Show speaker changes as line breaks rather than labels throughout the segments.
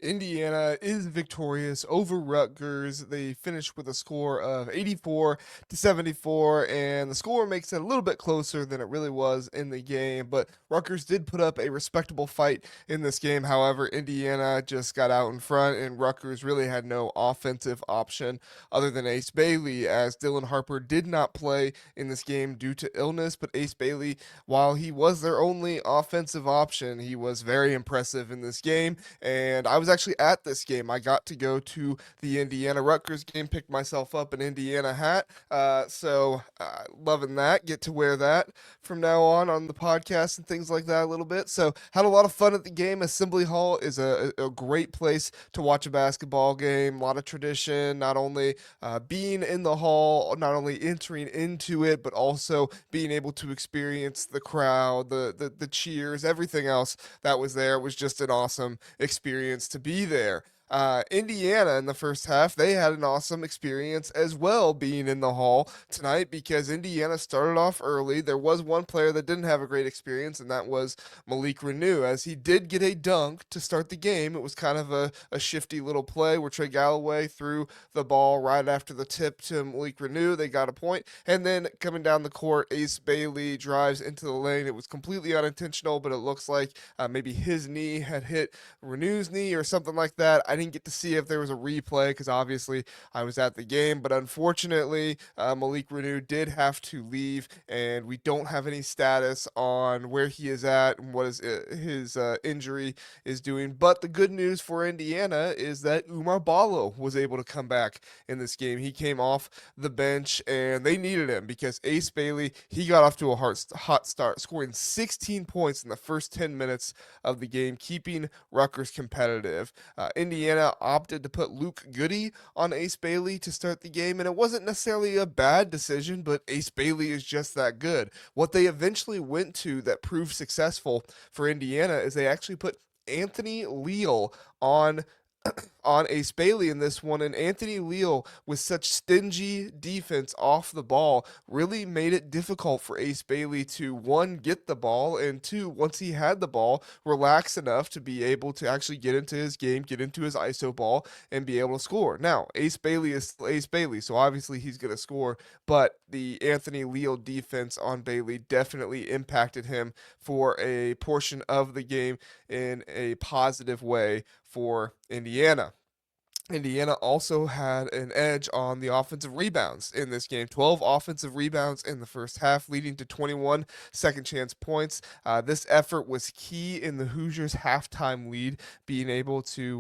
Indiana is victorious over Rutgers. They finished with a score of 84-74, and the score makes it a little bit closer than it really was in the game. But Rutgers did put up a respectable fight in this game. However, Indiana just got out in front, and Rutgers really had no offensive option other than Ace Bailey, as Dylan Harper did not play in this game due to illness. But Ace Bailey, while he was their only offensive option, he was very impressive in this game, and I was actually at this game. I got to go to the Indiana-Rutgers game, picked myself up an Indiana hat, so loving that. Get to wear that from now on the podcast and things like that a little bit. So had a lot of fun at the game. Assembly Hall is a great place to watch a basketball game. A lot of tradition, not only being in the hall, not only entering into it, but also being able to experience the crowd, the cheers, everything else that was there. It was just an awesome experience to be there. Indiana in the first half, they had an awesome experience as well being in the hall tonight because Indiana started off early. There was one player that didn't have a great experience, and that was Malik Reneau, as he did get a dunk to start the game. It was kind of a shifty little play where Trey Galloway threw the ball right after the tip to Malik Reneau. They got a point, and then coming down the court, Ace Bailey drives into the lane. It was completely unintentional, but it looks like maybe his knee had hit Renew's knee or something like that. I didn't get to see if there was a replay because obviously I was at the game, but unfortunately, Malik Reneau did have to leave, and we don't have any status on where he is at and what his injury is doing. But the good news for Indiana is that Oumar Ballo was able to come back in this game. He came off the bench, and they needed him because Ace Bailey, he got off to a hot start, scoring 16 points in the first 10 minutes of the game, keeping Rutgers competitive. Indiana opted to put Luke Goody on Ace Bailey to start the game, and it wasn't necessarily a bad decision, but Ace Bailey is just that good. What they eventually went to that proved successful for Indiana is they actually put Anthony Leal on Ace Bailey in this one, and Anthony Leal, with such stingy defense off the ball, really made it difficult for Ace Bailey to, one, get the ball, and two, once he had the ball, relax enough to be able to actually get into his game, get into his ISO ball, and be able to score. Now, Ace Bailey is still Ace Bailey, so obviously he's going to score, but the Anthony Leal defense on Bailey definitely impacted him for a portion of the game in a positive way for Indiana. Indiana also had an edge on the offensive rebounds in this game. 12 offensive rebounds in the first half, leading to 21 second chance points. This effort was key in the Hoosiers' halftime lead, being able to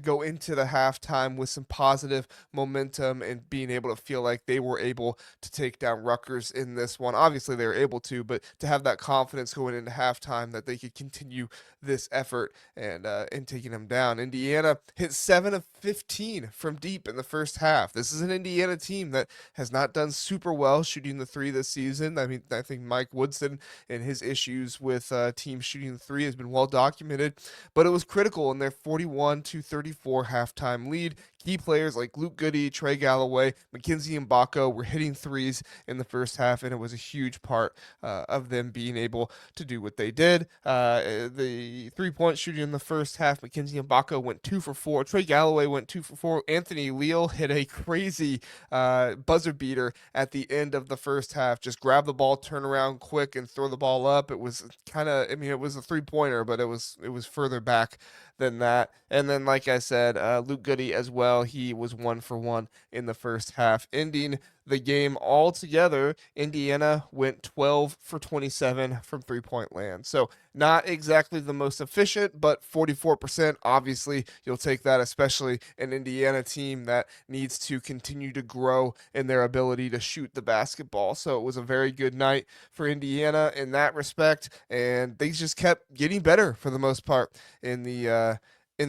go into the halftime with some positive momentum and being able to feel like they were able to take down Rutgers in this one. Obviously, they were able to, but to have that confidence going into halftime that they could continue this effort and taking them down. Indiana hit 7 of 15 from deep in the first half. This is an Indiana team that has not done super well shooting the three this season. I mean, I think Mike Woodson and his issues with teams shooting the three has been well documented, but it was critical in their 41-34 halftime lead. Key players like Luke Goody, Trey Galloway, Mackenzie Mbako were hitting threes in the first half, and it was a huge part of them being able to do what they did. The three-point shooting in the first half, Mackenzie Mbako went 2 for 4. Trey Galloway went 2 for 4. Anthony Leal hit a crazy buzzer beater at the end of the first half. Just grab the ball, turn around quick, and throw the ball up. It was it was a three-pointer, but it was further back than that. And then, like I said, Luke Goody as well. He was 1 for 1 in the first half, ending the game altogether. Indiana went 12 for 27 from three-point land. So not exactly the most efficient, but 44%. Obviously, you'll take that, especially an Indiana team that needs to continue to grow in their ability to shoot the basketball. So it was a very good night for Indiana in that respect, and they just kept getting better for the most part in the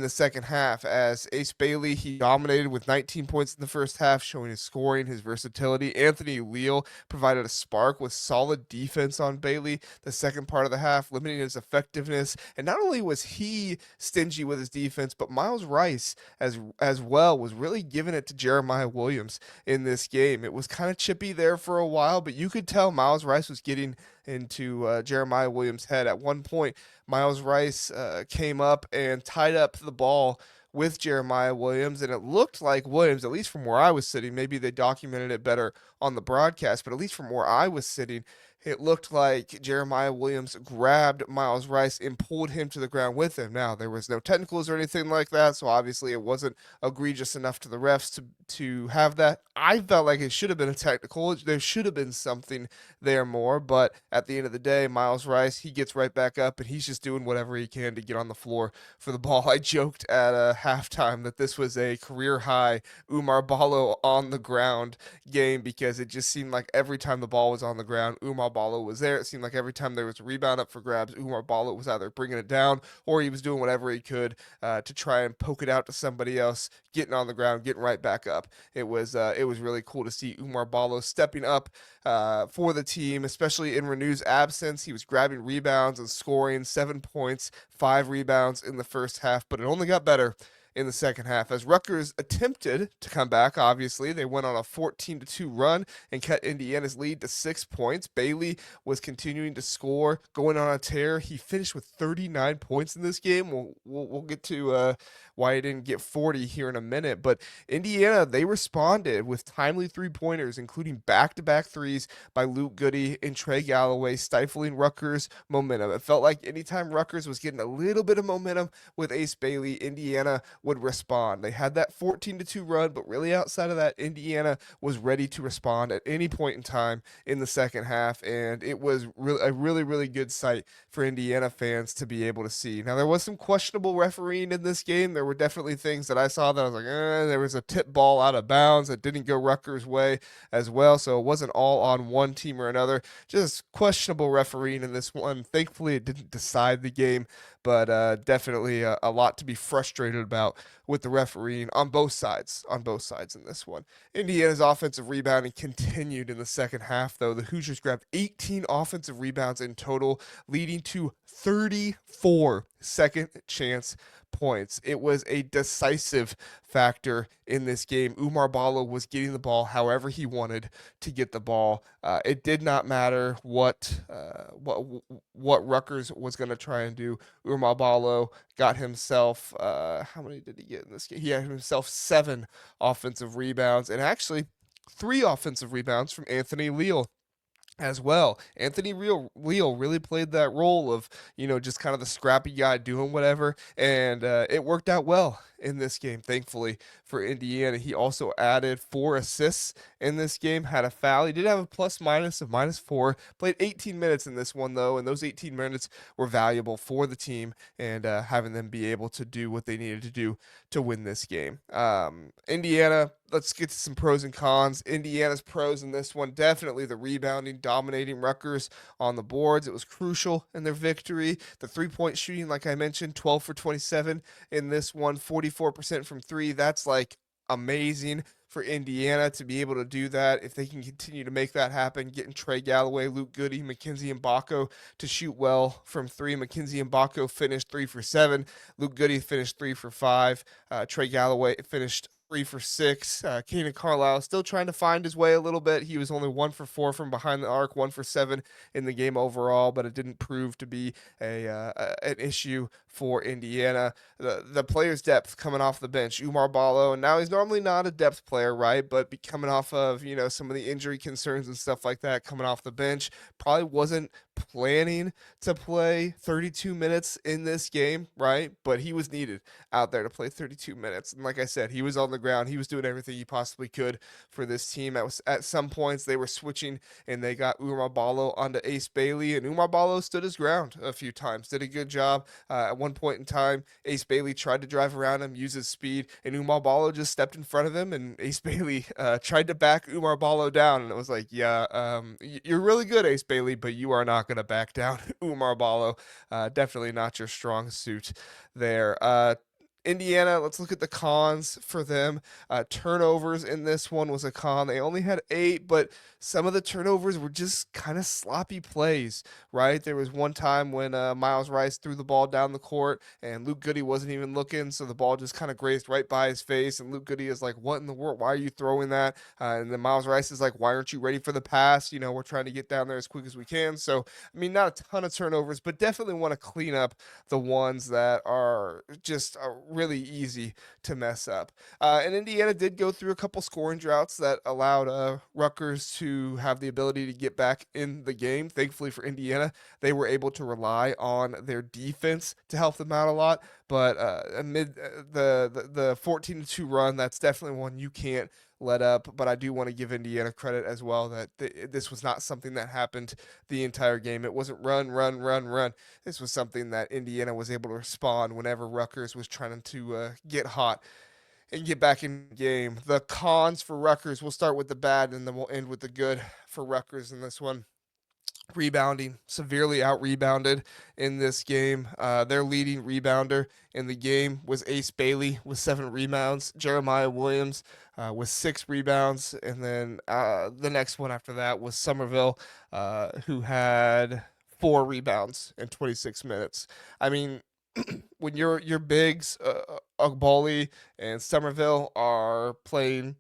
second half, as Ace Bailey, he dominated with 19 points in the first half, showing his scoring, his versatility. Anthony Leal provided a spark with solid defense on Bailey the second part of the half, limiting his effectiveness. And not only was he stingy with his defense, but Miles Rice as well was really giving it to Jeremiah Williams in this game. It was kind of chippy there for a while, but you could tell Miles Rice was getting into Jeremiah Williams' head. At one point, Miles Rice came up and tied up the ball with Jeremiah Williams, and it looked like Williams, at least from where I was sitting, maybe they documented it better on the broadcast, but at least from where I was sitting, it looked like Jeremiah Williams grabbed Miles Rice and pulled him to the ground with him. Now, there was no technicals or anything like that, so obviously it wasn't egregious enough to the refs to have that. I felt like it should have been a technical. There should have been something there more, but at the end of the day, Miles Rice, he gets right back up and he's just doing whatever he can to get on the floor for the ball. I joked at halftime that this was a career high Oumar Ballo on the ground game because it just seemed like every time the ball was on the ground, Oumar Ballo was there. It seemed like every time there was a rebound up for grabs, Oumar Ballo was either bringing it down or he was doing whatever he could to try and poke it out to somebody else, getting on the ground, getting right back up. It was really cool to see Oumar Ballo stepping up for the team, especially in Renew's absence. He was grabbing rebounds and scoring 7 points, 5 rebounds in the first half, but it only got better in the second half as Rutgers attempted to come back. Obviously, they went on a 14-2 run and cut Indiana's lead to 6 points. Bailey was continuing to score, going on a tear. He finished with 39 points in this game. We'll get to why he didn't get 40 here in a minute, but Indiana, they responded with timely 3-pointers, including back-to-back threes by Luke Goody and Trey Galloway, stifling Rutgers' momentum. It felt like anytime Rutgers was getting a little bit of momentum with Ace Bailey, Indiana would respond. They had that 14-2 run, but really outside of that, Indiana was ready to respond at any point in time in the second half, and it was a really good sight for Indiana fans to be able to see. Now, there was some questionable refereeing in this game. There were definitely things that I saw that I was like, there was a tip ball out of bounds that didn't go Rutgers' way as well, so it wasn't all on one team or another. Just questionable refereeing in this one. Thankfully, it didn't decide the game, but definitely a lot to be frustrated about with the refereeing on both sides in this one. Indiana's offensive rebounding continued in the second half, though. The Hoosiers grabbed 18 offensive rebounds in total, leading to 34 second chance points. It was a decisive factor in this game. Oumar Ballo was getting the ball however he wanted to get the ball. It did not matter what Rutgers was going to try and do. Oumar Ballo got himself how many did he get in this game? He had himself 7 offensive rebounds and actually 3 offensive rebounds from Anthony Leal as well. Anthony Leal really played that role of, just kind of the scrappy guy doing whatever, and it worked out well in this game, thankfully, for Indiana. He also added 4 assists in this game, had a foul. He did have a plus minus of -4, played 18 minutes in this one, though, and those 18 minutes were valuable for the team and having them be able to do what they needed to do to win this game. Indiana, let's get to some pros and cons. Indiana's pros in this one, definitely the rebounding, dominating Rutgers on the boards. It was crucial in their victory. The three-point shooting, like I mentioned, 12 for 27 in this one, 44% from 3. That's like amazing for Indiana to be able to do that. If they can continue to make that happen, getting Trey Galloway, Luke Goody, Mackenzie Mbako to shoot well from 3. Mackenzie Mbako finished 3 for 7. Luke Goody finished 3 for 5. Trey Galloway finished 3 for 6. Keenan Carlisle still trying to find his way a little bit. He was only 1 for 4 from behind the arc, 1 for 7 in the game overall, but it didn't prove to be an issue for Indiana. The players' depth coming off the bench, Oumar Ballo, and now he's normally not a depth player, right? But coming off of some of the injury concerns and stuff like that, coming off the bench, probably wasn't planning to play 32 minutes in this game, right? But he was needed out there to play 32 minutes. And like I said, he was on the ground. He was doing everything he possibly could for this team. At some points, they were switching, and they got Oumar Ballo onto Ace Bailey, and Oumar Ballo stood his ground a few times, did a good job. At one point in time, Ace Bailey tried to drive around him, use his speed, and Oumar Ballo just stepped in front of him, and Ace Bailey tried to back Oumar Ballo down, and it was like, yeah, you're really good, Ace Bailey, but you are not going to back down Oumar Ballo. Definitely not your strong suit there. Indiana, let's look at the cons for them. Turnovers in this one was a con. They only had 8, but some of the turnovers were just kind of sloppy plays, right? There was one time when Miles Rice threw the ball down the court and Luke Goody wasn't even looking, so the ball just kind of grazed right by his face. And Luke Goody is like, "What in the world? Why are you throwing that?" And then Miles Rice is like, "Why aren't you ready for the pass? We're trying to get down there as quick as we can." So, I mean, not a ton of turnovers, but definitely want to clean up the ones that are just really easy to mess up. And Indiana did go through a couple scoring droughts that allowed Rutgers to have the ability to get back in the game. Thankfully for Indiana, they were able to rely on their defense to help them out a lot. But amid the 14-2 run, that's definitely one you can't let up. But I do want to give Indiana credit as well that this was not something that happened the entire game. It wasn't run, run, run, run. This was something that Indiana was able to respond whenever Rutgers was trying to get hot and get back in the game. The cons for Rutgers, we'll start with the bad and then we'll end with the good for Rutgers in this one. Rebounding, severely out rebounded in this game. Their leading rebounder in the game was Ace Bailey with 7 rebounds. Jeremiah Williams with 6 rebounds. And then the next one after that was Somerville, who had 4 rebounds in 26 minutes. I mean, when your bigs, Ogboli and Somerville, are playing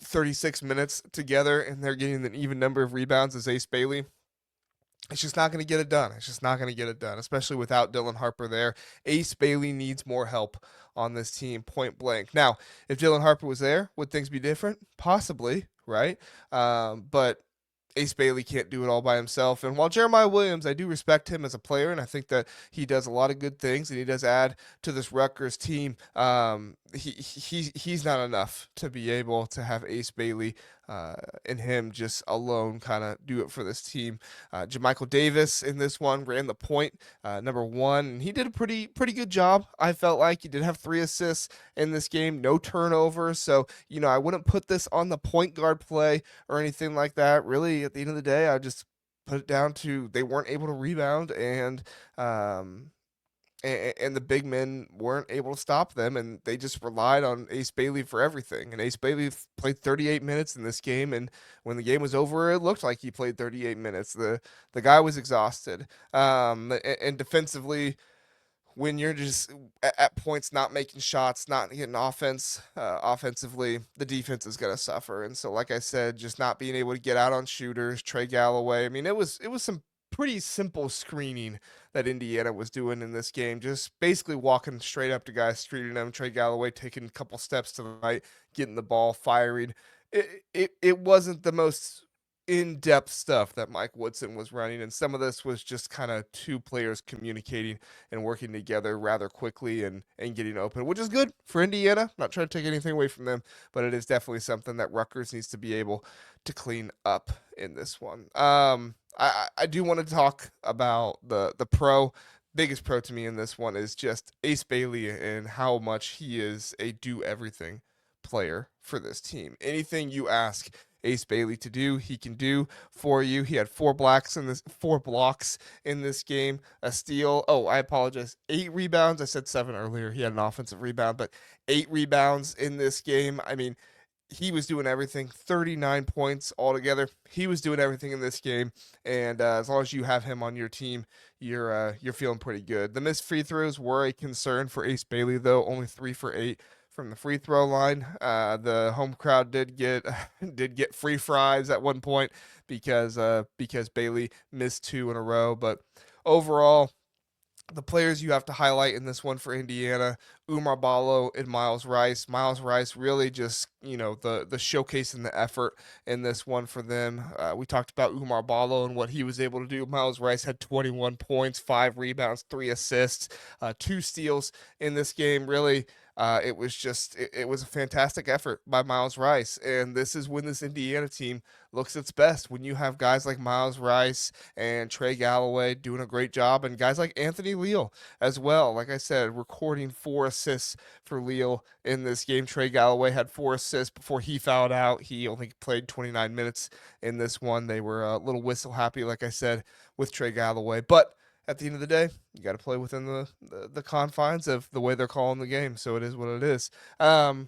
36 minutes together and they're getting an even number of rebounds as Ace Bailey, it's just not going to get it done. It's just not going to get it done, especially without Dylan Harper there. Ace Bailey needs more help on this team, point blank. Now, if Dylan Harper was there, would things be different? Possibly, right? But Ace Bailey can't do it all by himself. And while Jeremiah Williams, I do respect him as a player, and I think that he does a lot of good things, and he does add to this Rutgers team. He's not enough to be able to have Ace Bailey and him just alone kind of do it for this team. Jamichael Davis in this one ran the point, number 1, and he did a pretty good job. I felt like he did have 3 assists in this game, no turnovers. So I wouldn't put this on the point guard play or anything like that. Really, at the end of the day, I just put it down to they weren't able to rebound, and the big men weren't able to stop them, and they just relied on Ace Bailey for everything. And Ace Bailey played 38 minutes in this game, and when the game was over, it looked like he played 38 minutes. The guy was exhausted. And defensively, when you're just at points not making shots, not getting offensively, the defense is going to suffer. And so, like I said, just not being able to get out on shooters, Trey Galloway. I mean, it was some pretty simple screening that Indiana was doing in this game. Just basically walking straight up to guys, screening them. Trey Galloway taking a couple steps to the right, getting the ball, firing. It wasn't the most in-depth stuff that Mike Woodson was running, and some of this was just kind of 2 players communicating and working together rather quickly and getting open, which is good for Indiana. Not trying to take anything away from them, but it is definitely something that Rutgers needs to be able to clean up in this one. I do want to talk about the pro. Biggest pro to me in this one is just Ace Bailey and how much he is a do everything player for this team. Anything you ask Ace Bailey to do, he can do for you. He had 4 blocks in this game, a steal. Oh, I apologize. 8 rebounds. I said 7 earlier. He had an offensive rebound, but 8 rebounds in this game. I mean, he was doing everything. 39 points altogether. He was doing everything in this game, and as long as you have him on your team, you're feeling pretty good. The missed free throws were a concern for Ace Bailey, though. Only 3 for 8 from the free throw line. The home crowd did get free fries at one point because Bailey missed 2 in a row. But overall, the players you have to highlight in this one for Indiana, Oumar Ballo and Miles Rice. Miles Rice really just, the showcase and the effort in this one for them. We talked about Oumar Ballo and what he was able to do. Miles Rice had 21 points, 5 rebounds, 3 assists, 2 steals in this game. Really, it was a fantastic effort by Miles Rice. And this is when this Indiana team looks its best, when you have guys like Miles Rice and Trey Galloway doing a great job, and guys like Anthony Leal as well. Like I said, recording 4 assists for Leal in this game. Trey Galloway had 4 assists before he fouled out. He only played 29 minutes in this one. They were a little whistle happy, like I said, with Trey Galloway. But at the end of the day, you got to play within the confines of the way they're calling the game. So it is what it is.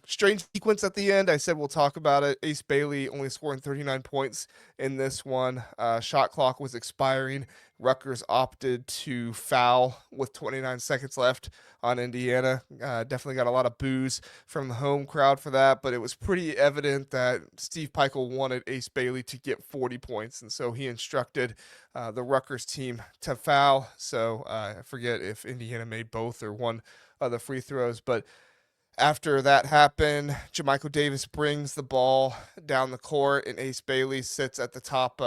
Strange sequence at the end. I said we'll talk about it. Ace Bailey only scoring 39 points in this one. Shot clock was expiring. Rutgers opted to foul with 29 seconds left on Indiana. Definitely got a lot of boos from the home crowd for that, but it was pretty evident that Steve Pickell wanted Ace Bailey to get 40 points, and so he instructed the Rutgers team to foul. So I forget if Indiana made both or one of the free throws, but after that happened, Jamichael Davis brings the ball down the court, and Ace Bailey sits at the top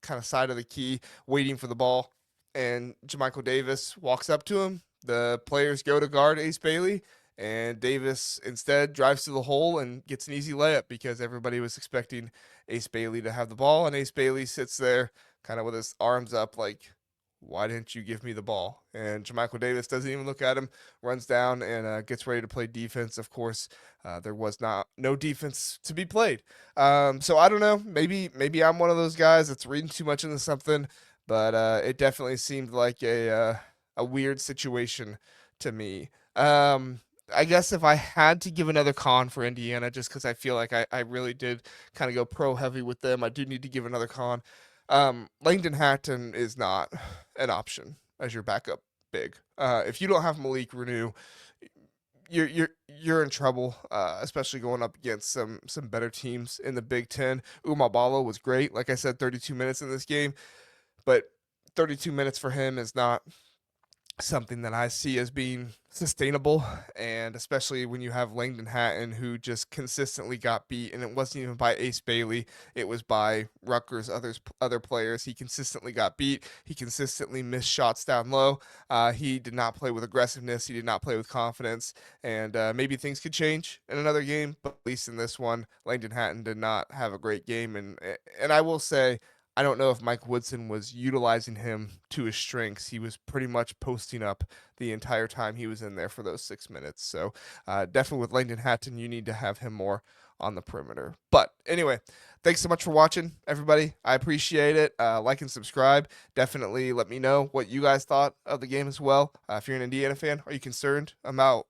kind of side of the key waiting for the ball. And Jamichael Davis walks up to him. The players go to guard Ace Bailey, and Davis instead drives to the hole and gets an easy layup because everybody was expecting Ace Bailey to have the ball. And Ace Bailey sits there kind of with his arms up like, why didn't you give me the ball? And Jamichael Davis doesn't even look at him, runs down and gets ready to play defense. Of course, there was no defense to be played. So I don't know. Maybe I'm one of those guys that's reading too much into something, but it definitely seemed like a weird situation to me. I guess if I had to give another con for Indiana, just because I feel like I really did kind of go pro heavy with them, I do need to give another con. Langdon Hatton is not an option as your backup big. If you don't have Malik Reneau, you're in trouble, especially going up against some better teams in the Big Ten. Oumar Ballo was great, like I said, 32 minutes in this game, but 32 minutes for him is not something that I see as being sustainable, and especially when you have Langdon Hatton, who just consistently got beat, and it wasn't even by Ace Bailey, it was by Rutgers other players. He consistently got beat. He consistently missed shots down low. He did not play with aggressiveness. He did not play with confidence, and maybe things could change in another game, but at least in this one, Langdon Hatton did not have a great game, and I will say, I don't know if Mike Woodson was utilizing him to his strengths. He was pretty much posting up the entire time he was in there for those 6 minutes. So definitely with Langdon Hatton, you need to have him more on the perimeter. But anyway, thanks so much for watching, everybody. I appreciate it. Like and subscribe. Definitely let me know what you guys thought of the game as well. If you're an Indiana fan, are you concerned about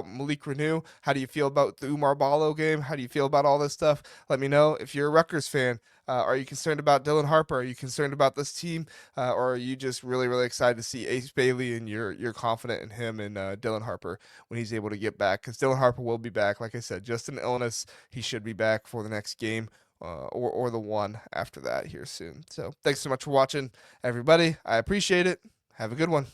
Malik Reneau? How do you feel about the Oumar Ballo game? How do you feel about all this stuff? Let me know. If you're a Rutgers fan, are you concerned about Dylan Harper? Are you concerned about this team? Or are you just really, really excited to see Ace Bailey and you're confident in him and Dylan Harper when he's able to get back? Because Dylan Harper will be back. Like I said, just an illness. He should be back for the next game or the one after that here soon. So thanks so much for watching, everybody. I appreciate it. Have a good one.